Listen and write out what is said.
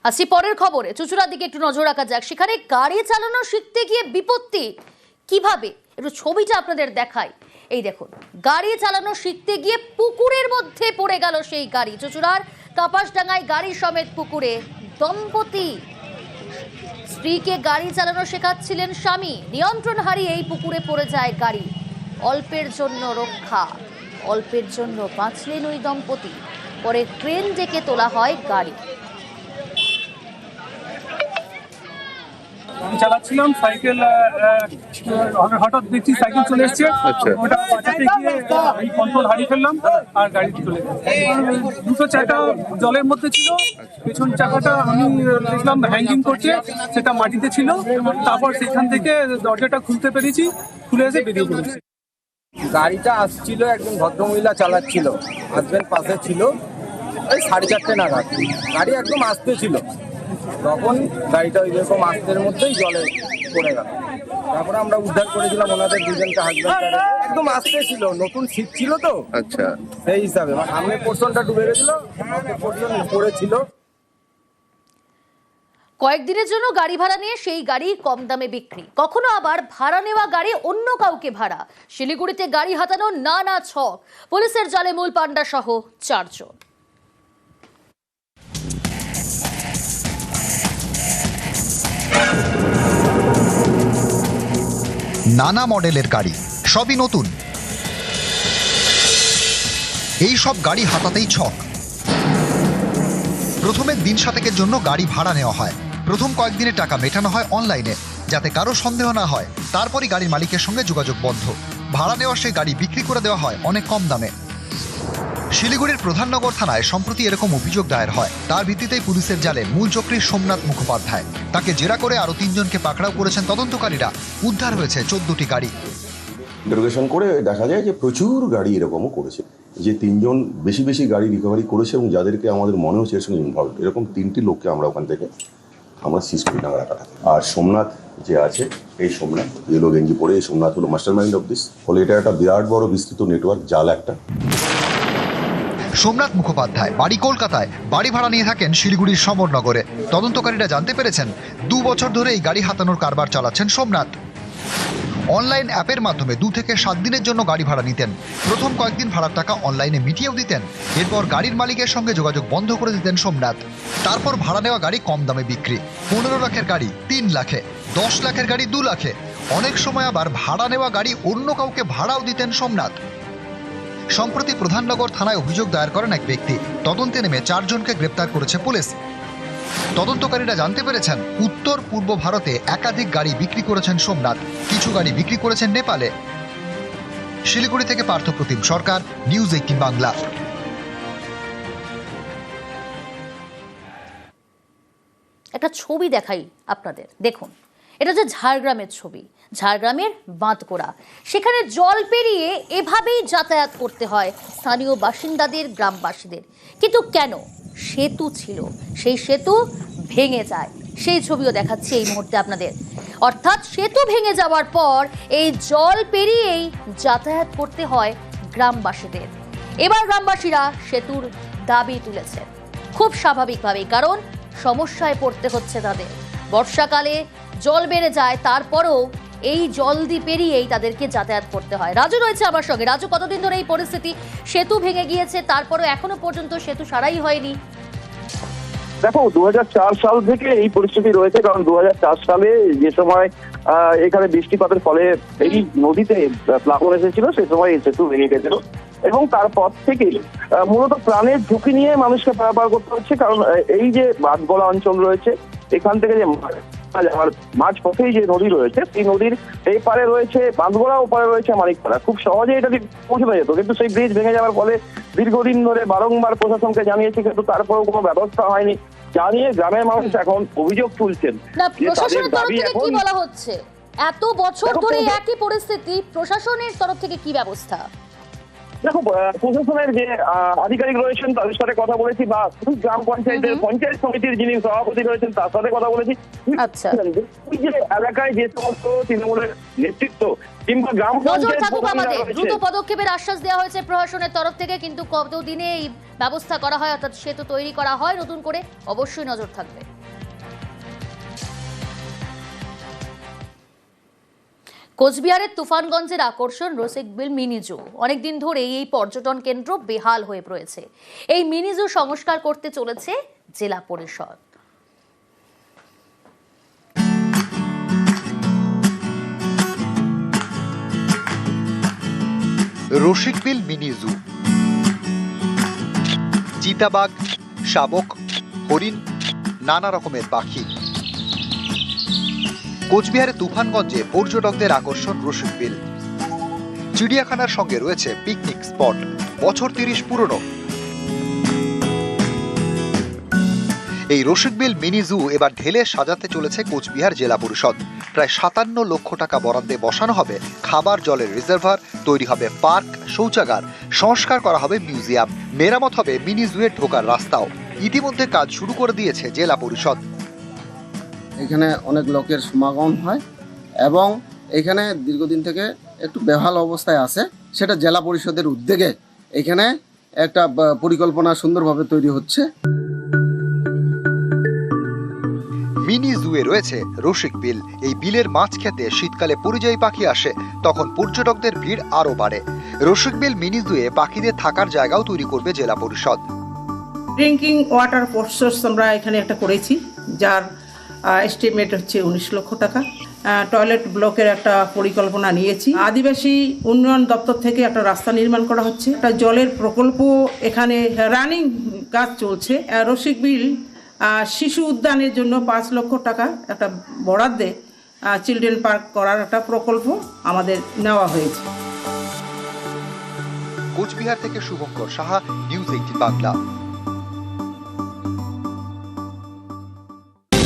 আসি পরের খবরে, চুচুড়ার দিকে একটু নজর রাখা যাক। সেখানে গাড়ি চালানো শিখতে গিয়ে বিপত্তি কিভাবে, একটু ছবিটা আপনাদের দেখাই। এই দেখুন, গাড়ি চালানো শিখতে গিয়ে পুকুরের মধ্যে পড়ে গেল সেই গাড়ি। চুচুড়ার কাপাসডাঙ্গায় গাড়ি সমেত পুকুরে দম্পতি। স্ত্রীকে গাড়ি চালানো শেখাচ্ছিলেন স্বামী, নিয়ন্ত্রণ হারিয়ে এই পুকুরে পড়ে যায় গাড়ি। অল্পের জন্য রক্ষা, অল্পের জন্য বাঁচলেন ওই দম্পতি। পরে ক্রেন ডেকে তোলা হয় গাড়ি। আমি চালাচ্ছিলাম সাইকেল, হঠাৎ দেখছি সাইকেল চলে এসছে, ওটা বাঁচাতে গিয়ে এই কন্ট্রোল হারিয়ে ফেললাম আর গাড়ি চলে গেল। দুটো চাকা জলের মধ্যে ছিল, পেছন চাকাটা আমি দেখলাম হ্যাঙ্গিং করছে, সেটা মাটিতে ছিল। তারপর সেখান থেকে দরজাটা খুলতে পেরেছি, খুলে এসে বেরিয়ে পড়েছি। গাড়িটা আসছিল, একজন ভদ্রমহিলা চালাচ্ছিল, হাজবেন্ড পাশে ছিল। ওই 4:30 নাগাদ গাড়ি একদম আসতে ছিল, তখন গাড়িটা ওই রকম আসতের মধ্যেই জলে পড়ে গেল। তারপরে আমরা উদ্ধার করেছিলাম ওনাদের দুজনকে, হাজবেন্ড একদম আসতে ছিল, নতুন সিট ছিল তো, আচ্ছা সেই হিসাবে সামনের পোর্শনটা ডুবে গেছিল, পোর্শন উপরে ছিল। কয়েকদিনের জন্য গাড়ি ভাড়া নিয়ে সেই গাড়ি কম দামে বিক্রি, কখনো আবার ভাড়া নেওয়া গাড়ি অন্য কাউকে ভাড়া। শিলিগুড়িতে গাড়ি হাতানো নানা ছক, পুলিশের জালে মূল পান্ডা সহ 4 জন। নানা মডেলের গাড়ি, সবই নতুন। এই সব গাড়ি হাতাতেই ছক। প্রথমে দিন 7 জন্য গাড়ি ভাড়া নেওয়া হয়। প্রথম কয়েকদিনে টাকা মেটানো হয় অনলাইনে, যাতে কারো সন্দেহ না হয়। তারপরই গাড়ির মালিকের সঙ্গে যোগাযোগ বন্ধ। ভাড়া নেওয়া সেই গাড়ি বিক্রি করে দেওয়া হয় অনেক কম দামে। শিলিগুড়ির প্রধাননগর থানায় সম্প্রতি এরকম অভিযোগ দায়ের হয়। তার ভিত্তিতেই পুলিশের জালে মূল চক্রী সোমনাথ মুখোপাধ্যায়। তাকে জেরা করে আরো 3 জনকে পাকড়াও করেছেন তদন্তকারীরা। উদ্ধার হয়েছে 14টি গাড়ি। ইন্টারোগেশন করে দেখা যায় যে প্রচুর গাড়ি এরকমও করেছে, যে 3 জন বেশি গাড়ি রিকভারি করেছে এবং যাদেরকে আমাদের মনে হচ্ছে এর সঙ্গে ইনভলভ, এরকম 3টি লোককে আমরা ওখান থেকে সিজ করি ডাঙ্গারাকাটা। আর সোমনাথ যে আছে, এই সোমনাথ ইয়েলো গেঞ্জি পরে, এই সোমনাথ হলো মাস্টার মাইন্ড অফ দিস। ফলে এটা একটা বিরাট বড় বিস্তৃত নেটওয়ার্ক, জাল একটা। সোমনাথ মুখোপাধ্যায় বাড়ি কলকাতায়, বাড়ি ভাড়া নিয়ে থাকেন শিলিগুড়ির সমরনগরে। তদন্তকারীরা জানতে পেরেছেন 2 বছর ধরে এই গাড়ি হাতানোর কারবার চালাচ্ছেন সোমনাথ। অনলাইন অ্যাপের মাধ্যমে 2 থেকে 7 দিনের জন্য গাড়ি ভাড়া নিতেন। প্রথম কয়েকদিন ভাড়ার টাকা অনলাইনে মিটিয়েও দিতেন। এরপর গাড়ির মালিকের সঙ্গে যোগাযোগ বন্ধ করে দিতেন সোমনাথ। তারপর ভাড়া নেওয়া গাড়ি কম দামে বিক্রি। 15 লাখের গাড়ি 3 লাখে, 10 লাখের গাড়ি 2 লাখে। অনেক সময় আবার ভাড়া নেওয়া গাড়ি অন্য কাউকে ভাড়াও দিতেন সোমনাথ। সম্প্রতি প্রধাননগর থানায় অভিযোগ দায়ের করেন এক ব্যক্তি। তদন্তে নেমে 4 জনকে গ্রেপ্তার করেছে পুলিশ। তদন্তকারীরা জানতে পেরেছেন উত্তর পূর্ব ভারতে একাধিক গাড়ি বিক্রি করেছেন সোমনাথ। কিছু গাড়ি বিক্রি করেছেন নেপালে। শিলিগুড়ি থেকে পার্থপ্রতিম সরকার, নিউজ 18 বাংলা। একটা ছবি দেখাই আপনাদের, দেখুন। এটা যে ঝাড়গ্রামের ছবি, ঝাড়গ্রামের বাঁধগোড়া। সেখানে জল পেরিয়ে এভাবেই যাতায়াত করতে হয় স্থানীয় বাসিন্দাদের, গ্রামবাসীদের। কিন্তু কেন? সেতু ছিল, সেই সেতু ভেঙে যায়। সেই ছবিও দেখাচ্ছি এই মুহূর্তে আপনাদের। অর্থাৎ সেতু ভেঙে যাওয়ার পর এই জল পেরিয়েই যাতায়াত করতে হয় গ্রামবাসীদের। এবার গ্রামবাসীরা সেতুর দাবি তুলেছেন খুব স্বাভাবিকভাবেই, কারণ সমস্যায় পড়তে হচ্ছে তাদের। বর্ষাকালে জল বেড়ে যায়, তারপরেও এই জল দিয়ে পেরিয়েই তাদেরকে যাতায়াত করতে হয়। রাজু রয়েছে আমার সঙ্গে। রাজু, কতদিন ধরে এই পরিস্থিতি? সেতু ভেঙে গিয়েছে, তারপরেও এখনো পর্যন্ত সেতু সারাই হয়নি। দেখো, 2004 সাল থেকে এই পরিস্থিতি রয়েছে, কারণ 2004 সালে যে সময় এখানে বৃষ্টিপাতের ফলে এই নদীতে প্লাবন এসেছিল, সে সময় এই সেতু ভেঙে গেছিল। এবং তারপর থেকে মূলত প্রাণের ঝুঁকি নিয়ে মানুষকে পারাপার করতে হচ্ছে, কারণ এই যে বাঁধগোলা অঞ্চল রয়েছে, এখান থেকে যে মাঝ পথেই যে নদী রয়েছে, সেই নদীর এই পারে রয়েছে বাঁধগোলা, ও পারে রয়েছে মানিকপাড়া। খুব সহজে এটা পৌঁছানো যেত, কিন্তু সেই ব্রিজ ভেঙে যাওয়ার ফলে দীর্ঘদিন ধরে বারংবার প্রশাসনকে জানিয়েছে, কিন্তু তারপরেও কোনো ব্যবস্থা হয়নি। জানিয়ে গ্রামের মানুষ এখন অভিযোগ তুলছেন। প্রশাসনের তরফ থেকে কি বলা হচ্ছে? এত বছর ধরে একই পরিস্থিতি, প্রশাসনের তরফ থেকে কি ব্যবস্থা? দেখো, প্রশাসনের যে আধিকারিক রয়েছেন তাদের সাথে কথা বলেছি, বা গ্রাম পঞ্চায়েতের পঞ্চায়েত সমিতির যিনি সভাপতি রয়েছেন তার সাথে কথা বলেছি। আচ্ছা। ওই যে এলাকায় যে সমস্ত তৃণমূলের নেতৃত্ব কিংবা গ্রাম নজর পঞ্চায়েত থাকুক আমাদের, প্রধানরা দ্রুত রয়েছেন, পদক্ষেপের আশ্বাস দেওয়া হয়েছে প্রশাসনের তরফ থেকে, কিন্তু কতদিনে এই ব্যবস্থা করা হয় অর্থাৎ সেতু তৈরি করা হয় নতুন করে, অবশ্যই নজর থাকবে। কোচবিহারের তুফানগঞ্জের আকর্ষণ রসিকবিল মিনি জু। অনেকদিন ধরেই এই পর্যটন কেন্দ্র বেহাল হয়ে পড়েছে। এই মিনি জু সংস্কার করতে চলেছে জেলা পরিষদ। রসিকবিল মিনি জু, চিতাবাঘ, শাবক, হরিণ, নানা রকমের পাখি। কোচবিহারের তুফানগঞ্জে পর্যটকদের আকর্ষণ রসিকবিল। চিড়িয়াখানার সঙ্গে রয়েছে পিকনিক স্পট, বছর 30 পুরনো। এই রসিকবিল মিনি জু এবার ঢেলে সাজাতে চলেছে কোচবিহার জেলা পরিষদ। প্রায় 57 লক্ষ টাকা বরাদ্দে বসানো হবে খাবার জলের রিজার্ভার, তৈরি হবে পার্ক, শৌচাগার, সংস্কার করা হবে মিউজিয়াম, মেরামত হবে মিনি জুয়ের ঢোকার রাস্তাও। ইতিমধ্যে কাজ শুরু করে দিয়েছে জেলা পরিষদ। এখানে অনেক লোকের সমাগম হয় এবং এখানে দীর্ঘদিন থেকে একটু বেহাল অবস্থায় আছে, সেটা জেলা পরিষদের উদ্যোগে এখানে একটা পরিকল্পনা সুন্দরভাবে তৈরি হচ্ছে। মিনি জুয়ে রয়েছে রসিকবিল। এই বিলের মাছ খেতে শীতকালে পরিযায়ী পাখি আসে, তখন পর্যটকদের ভিড় আরো বাড়ে। রসিকবিল মিনি জুয়ে পাখিদের থাকার জায়গাও তৈরি করবে জেলা পরিষদ। ড্রিঙ্কিং ওয়াটার সোর্স আমরা এখানে একটা করেছি, যার এস্টিমেট হচ্ছে 19 লক্ষ টাকা। টয়লেট ব্লকের একটা পরিকল্পনা নিয়েছি। আদিবাসী উন্নয়ন দপ্তর থেকে একটা রাস্তা নির্মাণ করা হচ্ছে, একটা জলের প্রকল্প এখানে রানিং কাজ চলছে। রসিকবিল শিশু উদ্যানের জন্য 5 লক্ষ টাকা একটা বরাদ্দে চিলড্রেন পার্ক করার একটা প্রকল্প আমাদের নেওয়া হয়েছে। কোচবিহার থেকে শুভঙ্কর সাহা, নিউজ 18 বাংলা।